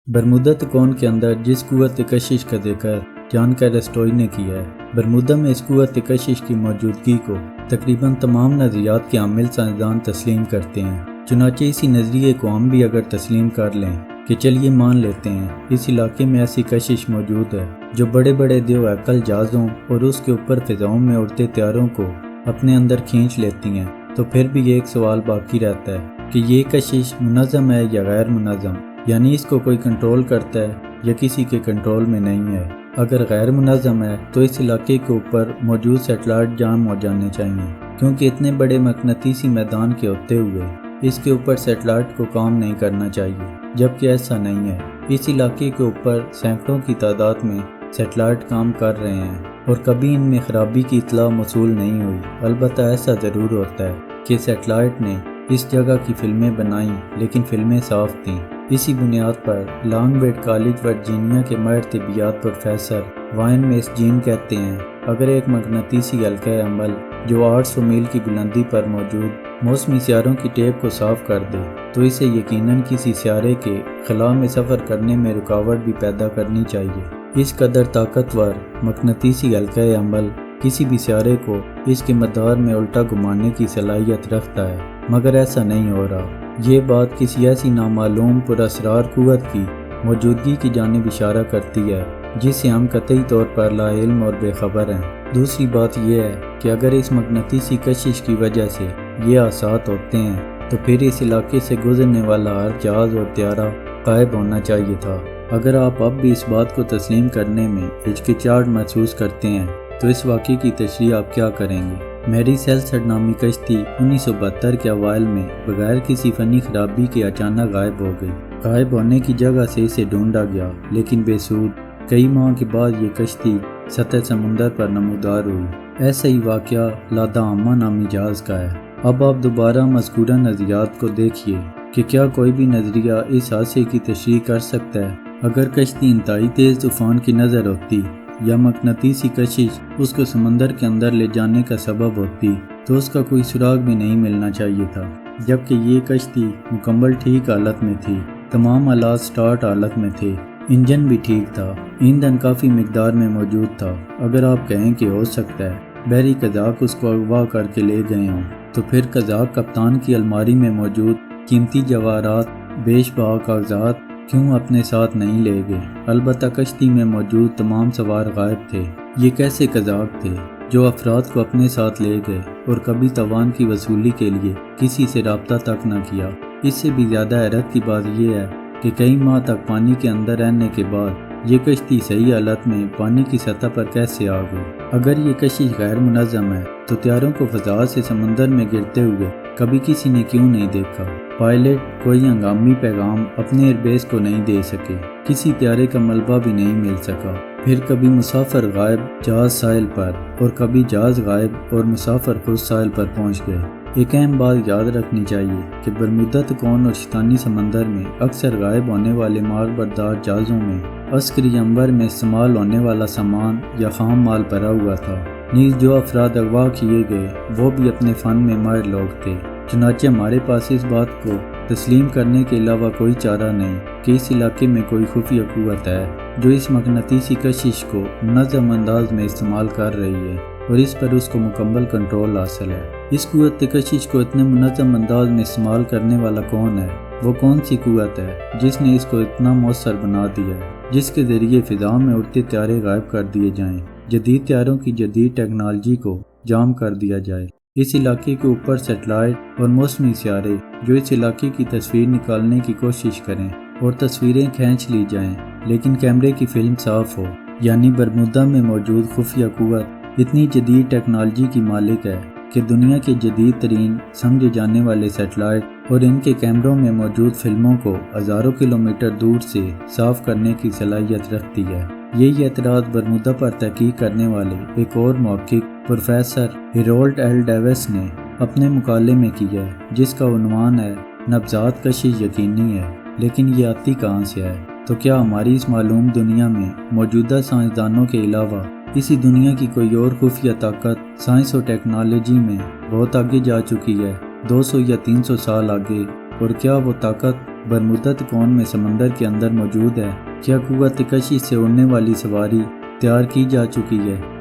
Bermuda تکون کے اندر جس قوت کشش کا ذکر جان کیرسٹوئی نے کیا ہے، برمودا میں اس قوت کشش کی موجودگی کو تقریباً تمام نظریات کے عامل سائنسدان تسلیم کرتے ہیں۔ چنانچہ اسی نظریے کو ہم بھی اگر تسلیم کر لیں کہ چلیے مان لیتے ہیں اس علاقے میں ایسی کشش موجود ہے جو بڑے بڑے دیو ہیکل جہازوں اور اس کے اوپر فضاؤں میں اڑتے طیاروں کو اپنے اندر کھینچ لیتی ہیں، تو پھر بھی ایک سوال باقی رہتا ہے کہ یہ کشش منظم ہے یا غیر منظم، یعنی اس کو کوئی کنٹرول کرتا ہے یا کسی کے کنٹرول میں نہیں ہے۔ اگر غیر منظم ہے تو اس علاقے کے اوپر موجود سیٹلائٹ جام ہو جانے چاہیے، کیونکہ اتنے بڑے مقناطیسی میدان کے ہوتے ہوئے اس کے اوپر سیٹلائٹ کو کام نہیں کرنا چاہیے، جبکہ ایسا نہیں ہے۔ اس علاقے کے اوپر سینکڑوں کی تعداد میں سیٹلائٹ کام کر رہے ہیں اور کبھی ان میں خرابی کی اطلاع موصول نہیں ہوئی۔ البتہ ایسا ضرور ہوتا ہے کہ سیٹلائٹ نے اس جگہ کی فلمیں بنائیں، لیکن فلمیں صاف تھیں۔ اسی بنیاد پر لانگ ویڈ کالج ورجینیا کے ماہر طبیعیات پروفیسر وائن میس جین کہتے ہیں، اگر ایک مقناطیسی حلقہ عمل جو 800 میل کی بلندی پر موجود موسمی سیاروں کی ٹیپ کو صاف کر دے تو اسے یقیناً کسی سیارے کے خلا میں سفر کرنے میں رکاوٹ بھی پیدا کرنی چاہیے۔ اس قدر طاقتور مقناطیسی حلقہ عمل کسی بھی سیارے کو اس کے مدار میں الٹا گھمانے کی صلاحیت رکھتا ہے، مگر ایسا نہیں ہو رہا۔ یہ بات کسی ایسی نامعلوم پراسرار قوت کی موجودگی کی جانب اشارہ کرتی ہے جس سے ہم قطعی طور پر لا علم اور بے خبر ہیں۔ دوسری بات یہ ہے کہ اگر اس مقناطیسی کشش کی وجہ سے یہ حادثات ہوتے ہیں تو پھر اس علاقے سے گزرنے والا ہر جہاز اور طیارہ غائب ہونا چاہیے تھا۔ اگر آپ اب بھی اس بات کو تسلیم کرنے میں ہچکچاہٹ محسوس کرتے ہیں تو اس واقعے کی تشریح آپ کیا کریں گے؟ میری سیلسٹ نامی کشتی 1972 کے اوائل میں بغیر کسی فنی خرابی کے اچانک غائب ہو گئی۔ غائب ہونے کی جگہ سے اسے ڈھونڈا گیا، لیکن بے سود۔ کئی ماہ کے بعد یہ کشتی سطح سمندر پر نمودار ہوئی۔ ایسا ہی واقعہ لادا عامہ نامی جہاز کا ہے۔ اب آپ دوبارہ مذکورہ نظریات کو دیکھیے کہ کیا کوئی بھی نظریہ اس حادثے کی تشریح کر سکتا ہے۔ اگر کشتی انتہائی تیز طوفان کی نظر ہوتی یا مقناطیسی کشش اس کو سمندر کے اندر لے جانے کا سبب ہوتی تو اس کا کوئی سراغ بھی نہیں ملنا چاہیے تھا، جبکہ یہ کشتی مکمل ٹھیک حالت میں تھی۔ تمام آلات سٹارٹ حالت میں تھے، انجن بھی ٹھیک تھا، ایندھن کافی مقدار میں موجود تھا۔ اگر آپ کہیں کہ ہو سکتا ہے بحری قزاق اس کو اغوا کر کے لے گئے ہوں، تو پھر قزاق کپتان کی الماری میں موجود قیمتی جواہرات، بیش بہا کاغذات کیوں اپنے ساتھ نہیں لے گئے؟ البتہ کشتی میں موجود تمام سوار غائب تھے۔ یہ کیسے قزاق تھے جو افراد کو اپنے ساتھ لے گئے اور کبھی تاوان کی وصولی کے لیے کسی سے رابطہ تک نہ کیا؟ اس سے بھی زیادہ حیرت کی بات یہ ہے کہ کئی ماہ تک پانی کے اندر رہنے کے بعد یہ کشتی صحیح حالت میں پانی کی سطح پر کیسے آ گئی؟ اگر یہ کشش غیر منظم ہے تو طیاروں کو فضا سے سمندر میں گرتے ہوئے کبھی کسی نے کیوں نہیں دیکھا؟ پائلٹ کوئی ہنگامی پیغام اپنے ایئر بیس کو نہیں دے سکے، کسی طیارے کا ملبہ بھی نہیں مل سکا۔ پھر کبھی مسافر غائب جہاز ساحل پر، اور کبھی جہاز غائب اور مسافر خود ساحل پر پہنچ گئے۔ ایک اہم بات یاد رکھنی چاہیے کہ برمودا تکون اور شیطانی سمندر میں اکثر غائب ہونے والے مال بردار جہازوں میں عسکری امور میں استعمال ہونے والا سامان یا خام مال بھرا ہوا تھا۔ نیز جو افراد اغوا کیے گئے وہ بھی اپنے فن میں ماہر لوگ تھے۔ چنانچہ ہمارے پاس اس بات کو تسلیم کرنے کے علاوہ کوئی چارہ نہیں کہ اس علاقے میں کوئی خفیہ قوت ہے جو اس مقناطیسی کشش کو منظم انداز میں استعمال کر رہی ہے اور اس پر اس کو مکمل کنٹرول حاصل ہے۔ اس قوت کشش کو اتنے منظم انداز میں استعمال کرنے والا کون ہے؟ وہ کون سی قوت ہے جس نے اس کو اتنا مؤثر بنا دیا ہے، جس کے ذریعے فضا میں اڑتے طیارے غائب کر دیے جائیں، جدید طیاروں کی جدید ٹیکنالوجی کو جام کر دیا جائے؟ اس علاقے کے اوپر سیٹلائٹ اور موسمی سیارے جو اس علاقے کی تصویر نکالنے کی کوشش کریں اور تصویریں کھینچ لی جائیں لیکن کیمرے کی فلم صاف ہو، یعنی برمودا میں موجود خفیہ قوت اتنی جدید ٹیکنالوجی کی مالک ہے کہ دنیا کے جدید ترین سمجھے جانے والے سیٹلائٹ اور ان کے کیمروں میں موجود فلموں کو ہزاروں کلومیٹر دور سے صاف کرنے کی صلاحیت رکھتی ہے۔ یہی اعتراض برمودا پر تحقیق کرنے والے ایک اور محقق پروفیسر ہیرولڈ ایل ڈیوس نے اپنے مقالے میں کیا ہے، جس کا عنوان ہے نبضات کشش یقینی ہے لیکن یہ آتی کہاں سے ہے؟ تو کیا ہماری اس معلوم دنیا میں موجودہ سائنسدانوں کے علاوہ اسی دنیا کی کوئی اور خفیہ طاقت سائنس اور ٹیکنالوجی میں بہت آگے جا چکی ہے، 200 یا 300 سال آگے، اور کیا وہ طاقت برمودا تکون میں سمندر کے اندر موجود ہے؟ کیا قوت کشش سے اڑنے والی سواری تیار کی جا چکی ہے؟